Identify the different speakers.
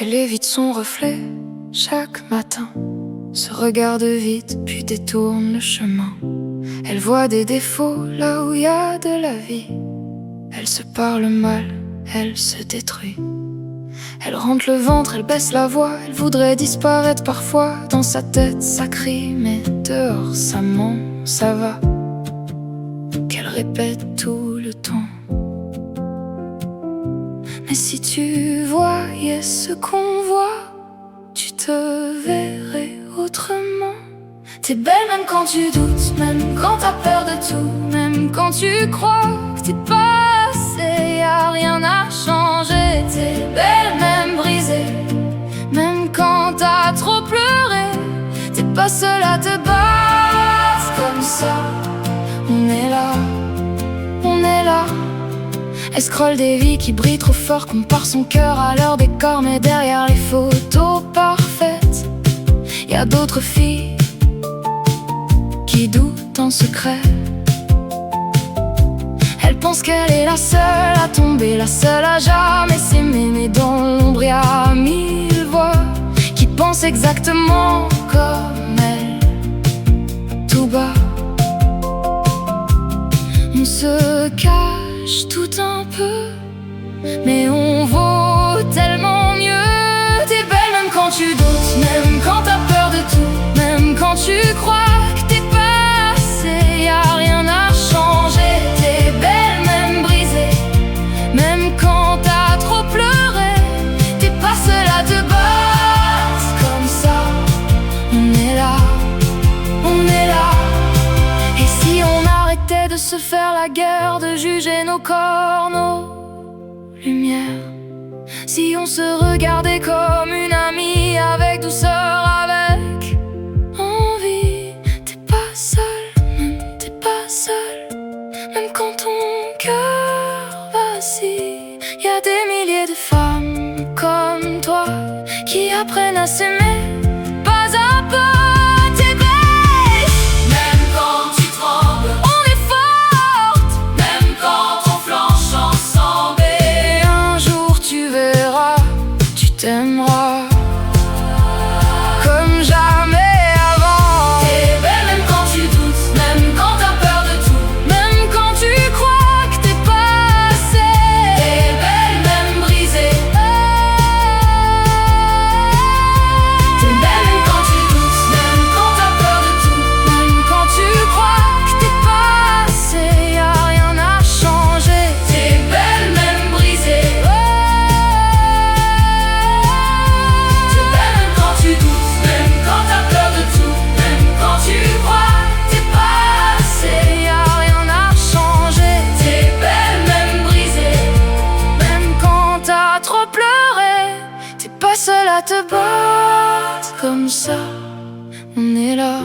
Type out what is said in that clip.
Speaker 1: Elle évite son reflet chaque matin, se regarde vite puis détourne le chemin. Elle voit des défauts là où il y a de la vie. Elle se parle mal, elle se détruit. Elle rentre le ventre, elle baisse la voix. Elle voudrait disparaître parfois. Dans sa tête ça crie, mais dehors ça ment, ça va. Qu'elle répète tout le temps. Mais si tu voyais ce qu'on voit, tu te verrais autrement. T'es belle même quand tu doutes, même quand t'as peur de tout, même quand tu crois que t'es passé, y a rien à changer. T'es belle même brisée, même quand t'as trop pleuré. T'es pas seule à te battre comme ça. On est là, on est là. Elle scrolle des vies qui brillent trop fort, compare son cœur à leur décor. Mais derrière les photos parfaites, y a d'autres filles qui doutent en secret. Elle pense qu'elle est la seule à tomber, la seule à jamais s'aimer. Mais dans l'ombre y a mille voix qui pensent exactement comme elle. Tout bas, on se cache tout un peu, mais on vaut tellement mieux. T'es belle même quand tu doutes, même quand t'as peur de tout, même quand tu crois que t'es passé, y a rien à changer. T'es belle même brisée, même quand t'as trop pleuré. T'es pas seule à te battre comme ça. On est là, on est là. Et si on arrêtait de se faire la guerre, de juger nos corps, nos lumières? Si on se regardait comme une amie, avec douceur, avec envie. T'es pas seule, même t'es pas seule, même quand ton cœur vacille. Y a des milliers de femmes comme toi qui apprennent à s'aimer pas à pas. T'es belle même quand tu trembles, on est forte même quand on flanche ensemble. Et un jour tu verras, tu t'aimeras comme jamais avant. T'es belle même quand tu doutes, même quand t'as peur de tout, même quand tu crois que t'es passé. T'es belle même brisée. T'es belle même quand tu doutes, même quand t'as peur de tout, même quand tu crois que t'es passé, y a rien à changer. T'es belle même brisée. T'es belle même quand tu doutes, même quand t'as peur de tout, même quand tu crois que t'es passé, y a rien à changer. T'es belle même brisée, même quand t'as trop pleuré. T'es pas seule à te battre comme ça. On est là.